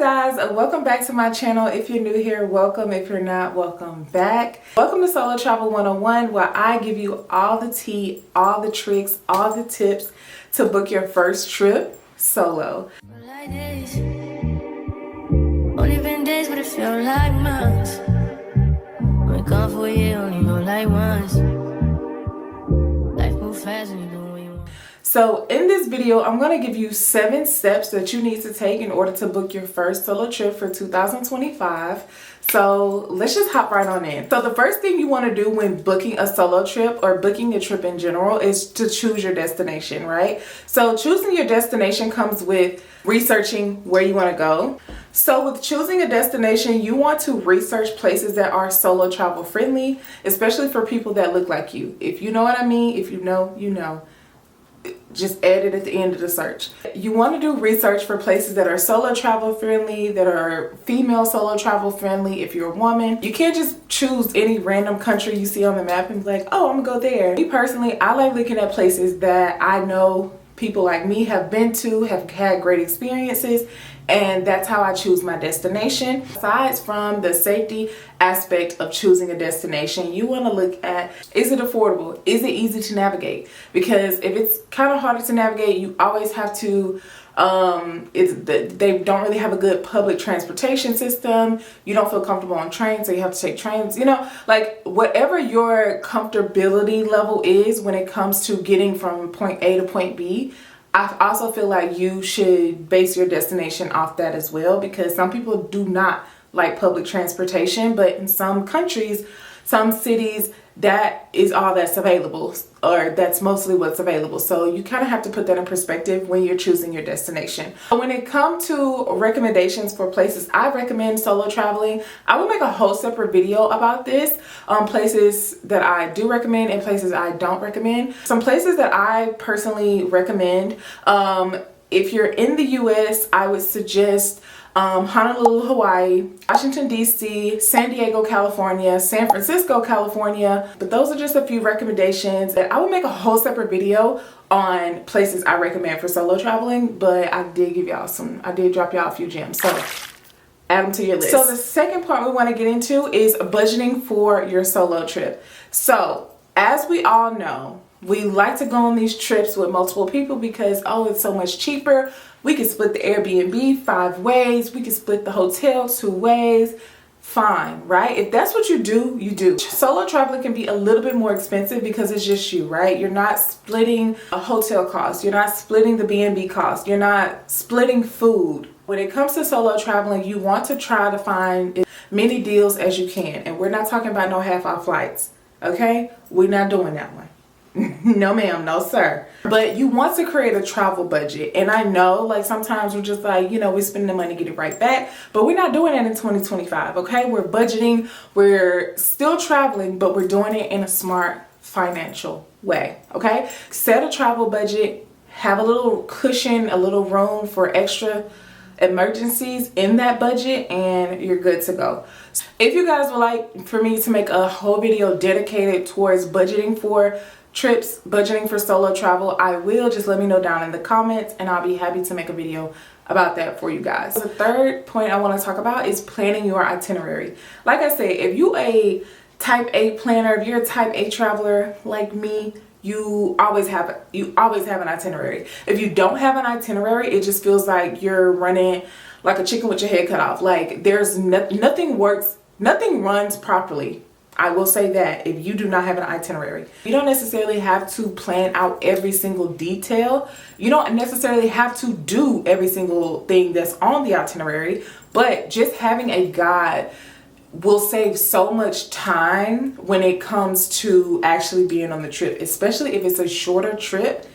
guys, welcome back to my channel. If you're new here, welcome. If you're not, welcome back. Welcome to Solo Travel 101, where I give you all the tea, all the tricks, all the tips to book your first trip solo. Like this. Only been days, but it felt like months. Went gone for a year, only know like once. Life moves fast and you do what you want. So in this video, I'm going to give you 7 steps that you need to take in order to book your first solo trip for 2025. So let's just hop right on in. So the first thing you want to do when booking a solo trip or booking a trip in general is to choose your destination, right? So choosing your destination comes with researching where you want to go. So with choosing a destination, you want to research places that are solo travel friendly, especially for people that look like you. If you know what I mean, if you know, you know. Just add it at the end of the search. You want to do research for places that are solo travel friendly, that are female solo travel friendly. If you're a woman, you can't just choose any random country you see on the map and be like, oh, I'm gonna go there. Me personally, I like looking at places that I know people like me have been to, have had great experiences, and that's how I choose my destination. Aside from the safety aspect of choosing a destination, you want to look at, is it affordable? Is it easy to navigate? Because if it's kind of harder to navigate, you always have to they don't really have a good public transportation system. You don't feel comfortable on trains, so you have to take trains. You know, like whatever your comfortability level is when it comes to getting from point A to point B, I also feel like you should base your destination off that as well, because some people do not like public transportation, but in some countries, some cities, that is all that's available, or that's mostly what's available. So you kind of have to put that in perspective when you're choosing your destination. When it comes to recommendations for places I recommend solo traveling, I will make a whole separate video about this, places that I do recommend and places I don't recommend. Some places that I personally recommend, if you're in the US, I would suggest Honolulu, Hawaii, Washington, D.C., San Diego, California, San Francisco, California. But those are just a few recommendations that I will make a whole separate video on places I recommend for solo traveling. But I did drop y'all a few gems. So add them to your list. So the second part we want to get into is budgeting for your solo trip. So as we all know, we like to go on these trips with multiple people because, oh, it's so much cheaper. We can split the Airbnb 5 ways. We can split the hotel 2 ways. Fine, right? If that's what you do, you do. Solo traveling can be a little bit more expensive because it's just you, right? You're not splitting a hotel cost. You're not splitting the B&B cost. You're not splitting food. When it comes to solo traveling, you want to try to find as many deals as you can. And we're not talking about no half-off flights, okay? We're not doing that one. No ma'am, no sir. But you want to create a travel budget. And I know, like, sometimes we're just like, you know, we spend the money, get it right back. But we're not doing that in 2025, okay? We're budgeting, we're still traveling, but we're doing it in a smart financial way, okay? Set a travel budget, have a little cushion, a little room for extra emergencies in that budget, and you're good to go. If you guys would like for me to make a whole video dedicated towards budgeting for trips, budgeting for solo travel, I will. Just let me know down in the comments and I'll be happy to make a video about that for you guys. The third point I want to talk about is planning your itinerary. Like I said, if you a type A planner, if you're a type A traveler like me, you always have an itinerary. If you don't have an itinerary, it just feels like you're running like a chicken with your head cut off. Like there's nothing runs properly. I will say that if you do not have an itinerary. You don't necessarily have to plan out every single detail. You don't necessarily have to do every single thing that's on the itinerary, but just having a guide will save so much time when it comes to actually being on the trip, especially if it's a shorter trip.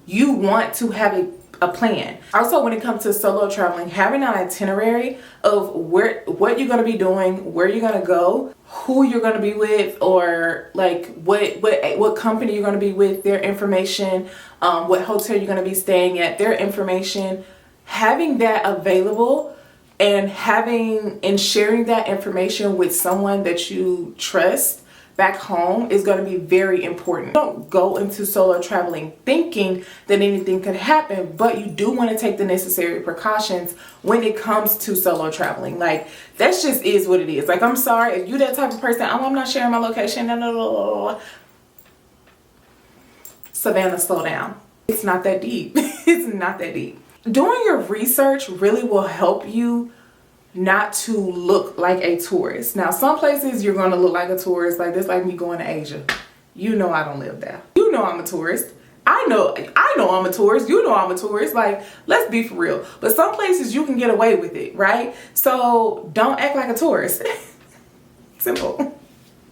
You want to have a plan. Also, when it comes to solo traveling, having an itinerary of what you're going to be doing, where you're going to go, who you're going to be with, or like what company you're going to be with, their information, what hotel you're going to be staying at, their information, having that available and sharing that information with someone that you trust back home is going to be very important. Don't go into solo traveling thinking that anything could happen, but you do want to take the necessary precautions when it comes to solo traveling. Like, that just is what it is. Like, I'm sorry if you that type of person, I'm not sharing my location. No. Savannah, slow down. It's not that deep. It's not that deep. Doing your research really will help you not to look like a tourist. Now, some places you're going to look like a tourist, like this, like me going to Asia. You know I don't live there. You know I'm a tourist. I know I'm a tourist. You know I'm a tourist. Like, let's be for real. But some places you can get away with it, right? So don't act like a tourist. Simple.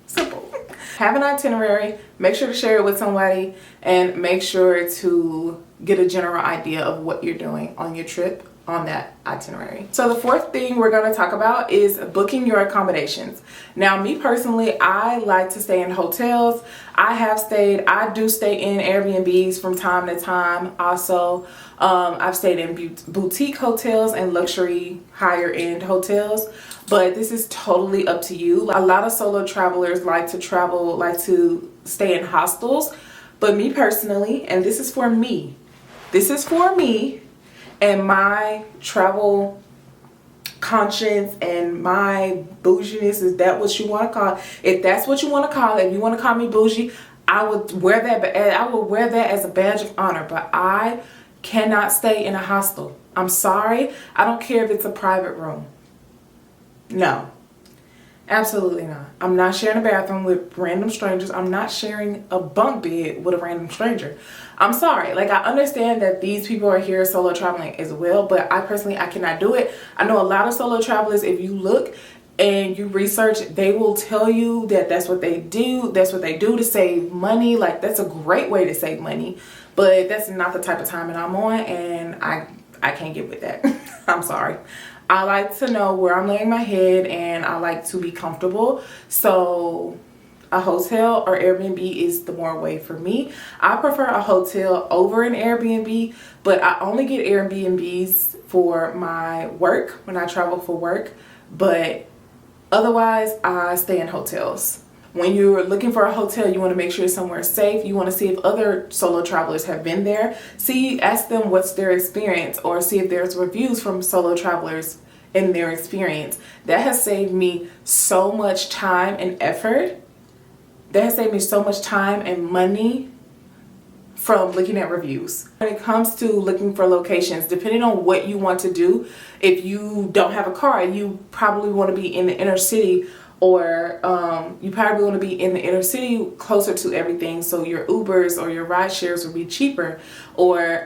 Simple. Have an itinerary. Make sure to share it with somebody and make sure to get a general idea of what you're doing on your trip on that itinerary. So the fourth thing we're going to talk about is booking your accommodations. Now, me personally, I like to stay in hotels. I do stay in Airbnbs from time to time. Also, I've stayed in boutique hotels and luxury higher end hotels, but this is totally up to you. A lot of solo travelers like to stay in hostels, but me personally, and this is for me and my travel conscience and my bouginess, is that what you want to call it? If that's what you want to call it, if you want to call me bougie, I would wear that as a badge of honor. But I cannot stay in a hostel. I'm sorry. I don't care if it's a private room. No, absolutely not. I'm not sharing a bathroom with random strangers. I'm not sharing a bunk bed with a random stranger. I'm sorry. Like, I understand that these people are here solo traveling as well, but I cannot do it. I know a lot of solo travelers, if you look and you research, they will tell you that that's what they do. That's what they do to save money. Like, that's a great way to save money, but that's not the type of time that I'm on, and I can't get with that. I'm sorry. I like to know where I'm laying my head, and I like to be comfortable. So a hotel or Airbnb is the more way for me. I prefer a hotel over an Airbnb, but I only get Airbnbs for my work, when I travel for work, but otherwise I stay in hotels. When you're looking for a hotel, you want to make sure it's somewhere safe. You want to see if other solo travelers have been there. Ask them what's their experience, or see if there's reviews from solo travelers in their experience. That has saved me so much time and effort. That has saved me so much time and money from looking at reviews. When it comes to looking for locations, depending on what you want to do, if you don't have a car, you probably want to be in the inner city, or you probably want to be in the inner city closer to everything, so your Ubers or your ride shares will be cheaper, or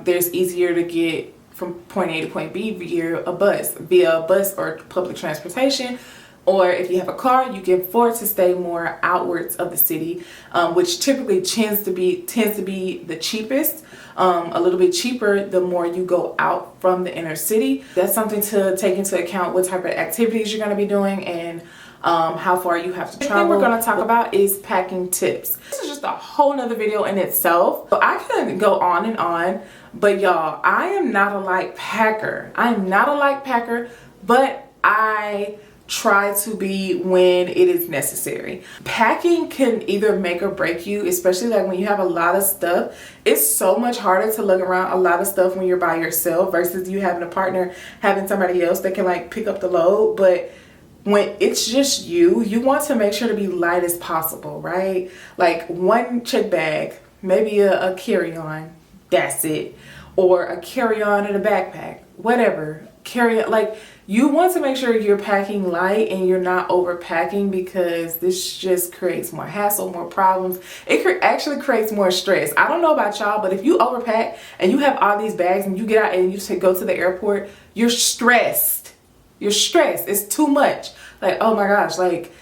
there's easier to get from point A to point B via a bus or public transportation. Or if you have a car, you can afford to stay more outwards of the city, which typically tends to be the cheapest. A little bit cheaper the more you go out from the inner city. That's something to take into account, what type of activities you're going to be doing and how far you have to travel. The thing we're going to talk about is packing tips. This is just a whole nother video in itself. So I can go on and on, but y'all, I am not a light packer. But I try to be when it is necessary. Packing can either make or break you, especially like when you have a lot of stuff. It's so much harder to lug around a lot of stuff when you're by yourself versus you having a partner, having somebody else that can like pick up the load. But when it's just you want to make sure to be light as possible, right? Like one check bag, maybe a carry-on, that's it. Or a carry-on and a backpack, whatever. Like, you want to make sure you're packing light and you're not overpacking, because this just creates more hassle, more problems. It actually creates more stress. I don't know about y'all, but if you overpack and you have all these bags and you get out and you go to the airport, you're stressed. It's too much. Like, oh my gosh, like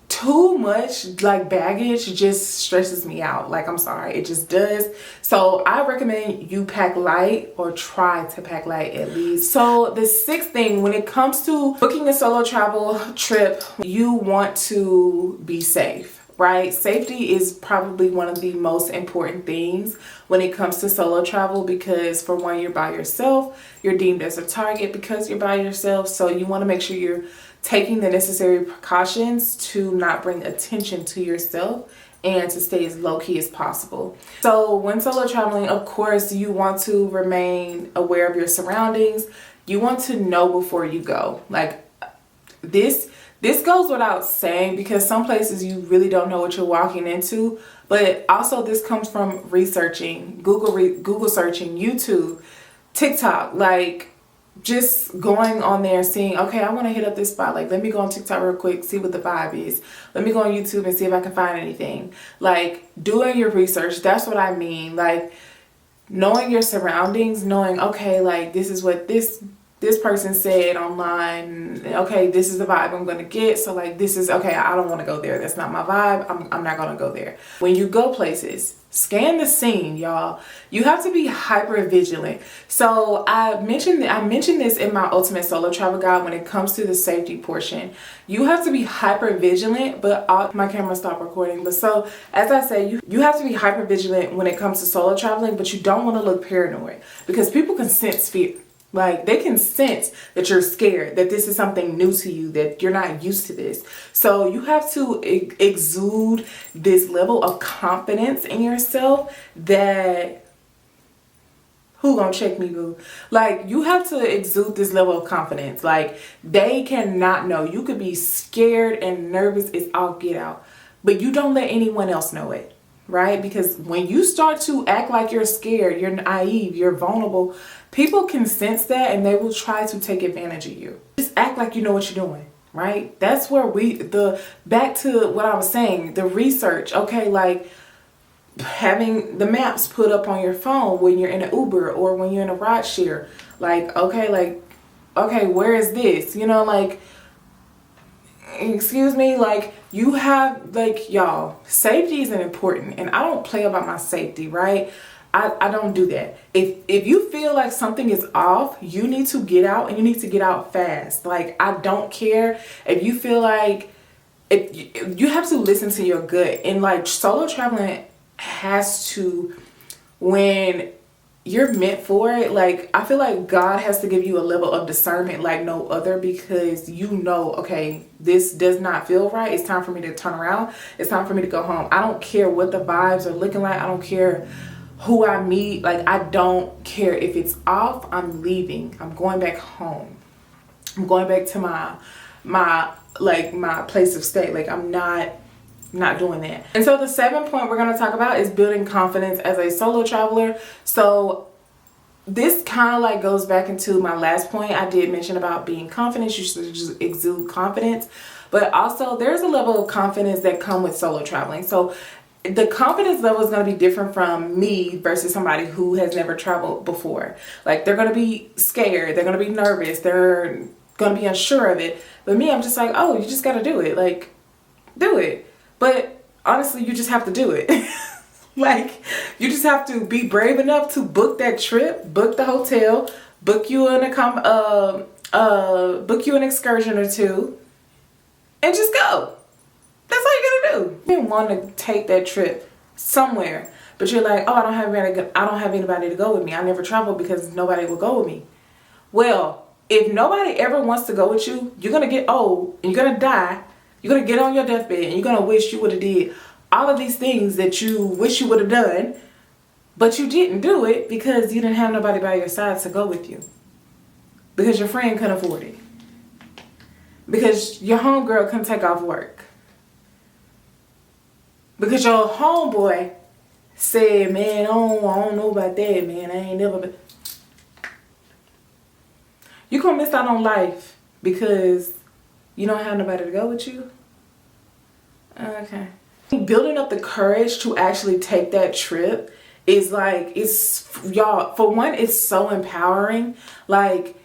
too much like baggage just stresses me out. Like, I'm sorry, it just does. So I recommend you pack light, or try to pack light at least. So the sixth thing, when it comes to booking a solo travel trip, you want to be safe. right? Safety is probably one of the most important things when it comes to solo travel, because for one, you're by yourself. You're deemed as a target because you're by yourself. So you want to make sure you're taking the necessary precautions to not bring attention to yourself and to stay as low-key as possible. So when solo traveling, of course, you want to remain aware of your surroundings. You want to know before you go. Like this goes without saying, because some places you really don't know what you're walking into. But also this comes from researching, Google searching, YouTube, TikTok, like just going on there seeing, okay, I want to hit up this spot. Like, let me go on TikTok real quick, see what the vibe is. Let me go on YouTube and see if I can find anything. Like, doing your research, that's what I mean. Like, knowing your surroundings, knowing, okay, like, this is what this person said online. Okay, this is the vibe I'm going to get. So, like, this is, okay, I don't want to go there. That's not my vibe. I'm not going to go there. When you go places, scan the scene, y'all. You have to be hyper vigilant. So I mentioned this in my ultimate solo travel guide when it comes to the safety portion. You have to be hyper vigilant, but my camera stopped recording. But so as I say, you have to be hyper vigilant when it comes to solo traveling, but you don't want to look paranoid, because people can sense fear. Like, they can sense that you're scared, that this is something new to you, that you're not used to this. So you have to exude this level of confidence in yourself that, who gonna check me, boo? Like, you have to exude this level of confidence. Like, they cannot know. You could be scared and nervous as all get out, but you don't let anyone else know it. Right? Because when you start to act like you're scared, you're naive, you're vulnerable, people can sense that and they will try to take advantage of you. Just act like you know what you're doing, right? That's where back to what I was saying, the research, okay, like having the maps put up on your phone when you're in an Uber or when you're in a ride share. Like, okay, where is this? You know, like, excuse me, like, you have, like, y'all, safety is important, and I don't play about my safety, right? I don't do that. If you feel like something is off, you need to get out, and you need to get out fast. Like, I don't care if you feel like, if you have to listen to your gut. And like, solo traveling has to, when you're meant for it, like, I feel like God has to give you a level of discernment like no other, because you know, okay, this does not feel right. It's time for me to turn around. It's time for me to go home. I don't care what the vibes are looking like. I don't care who I meet. Like, I don't care. If it's off, I'm leaving. I'm going back home. I'm going back to my place of stay. Like, I'm not doing that. And so the 7th point we're going to talk about is building confidence as a solo traveler. So this kind of like goes back into my last point. I did mention about being confident. You should just exude confidence, but also there's a level of confidence that come with solo traveling. So the confidence level is going to be different from me versus somebody who has never traveled before. Like, they're going to be scared. They're going to be nervous. They're going to be unsure of it. But me, I'm just like, oh, you just got to do it. Like, do it. But honestly, you just have to do it. Like, you just have to be brave enough to book that trip, book the hotel, book you an excursion or two, and just go. That's all you gotta do. You didn't want to take that trip somewhere, but you're like, oh, I don't have anybody to go with me. I never traveled because nobody will go with me. Well, if nobody ever wants to go with you, you're gonna get old and you're gonna die. You're going to get on your deathbed and you're going to wish you would have did all of these things that you wish you would have done, but you didn't do it because you didn't have nobody by your side to go with you. Because your friend couldn't afford it. Because your homegirl couldn't take off work. Because your homeboy said, man, I don't know about that, man. I ain't never been. You're going to miss out on life because you don't have nobody to go with you? Okay. Building up the courage to actually take that trip is like, y'all, for one, it's so empowering. Like,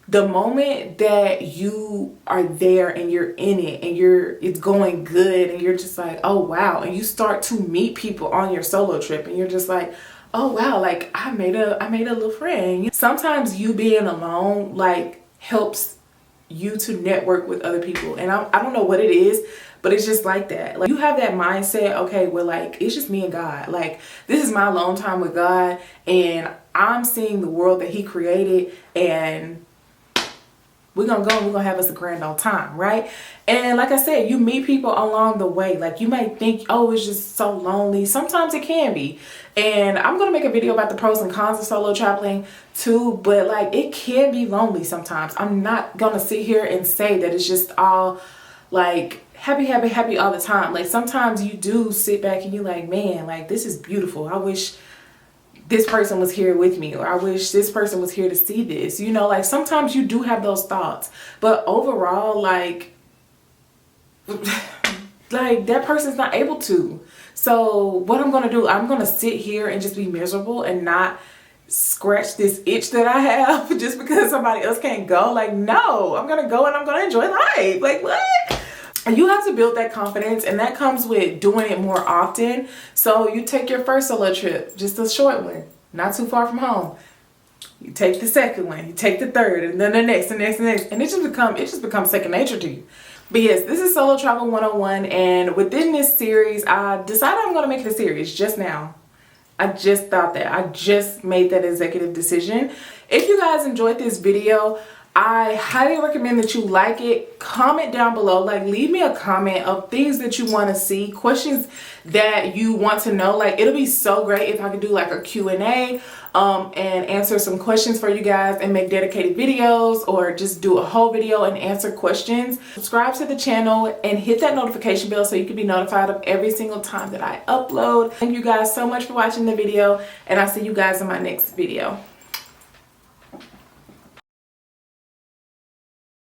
the moment that you are there and you're in it and it's going good and you're just like, oh wow, and you start to meet people on your solo trip and you're just like, oh wow, like I made a little friend. Sometimes you being alone like helps you to network with other people. And I don't know what it is, but it's just like that. Like, you have that mindset, okay, well, like, it's just me and God. Like, this is my alone time with God, and I'm seeing the world that he created, and we're gonna go and we're gonna have us a grand old time, right? And like I said, you meet people along the way. Like, you might think, oh, it's just so lonely. Sometimes it can be. And I'm gonna make a video about the pros and cons of solo traveling too, but like, it can be lonely sometimes. I'm not gonna sit here and say that it's just all like happy all the time. Like, sometimes you do sit back and you're like, man, like, this is beautiful. I wish this person was here with me, or I wish this person was here to see this. You know, like, sometimes you do have those thoughts, but overall, like that person's not able to. So what I'm gonna do, I'm gonna sit here and just be miserable and not scratch this itch that I have just because somebody else can't go. Like, no, I'm gonna go and I'm gonna enjoy life. Like, what? And you have to build that confidence, and that comes with doing it more often. So you take your first solo trip, just a short one, not too far from home. You take the second one, you take the third, and then the next, and it just becomes second nature to you. But yes, this is Solo Travel 101, and within this series, I decided I'm going to make it a series just now. I just thought that. I just made that executive decision. If you guys enjoyed this video, I highly recommend that you like it. Comment down below, like, leave me a comment of things that you want to see, questions that you want to know. Like, it'll be so great if I could do like a Q&A and answer some questions for you guys and make dedicated videos, or just do a whole video and answer questions. Subscribe to the channel and hit that notification bell so you can be notified of every single time that I upload. Thank you guys so much for watching the video, and I'll see you guys in my next video.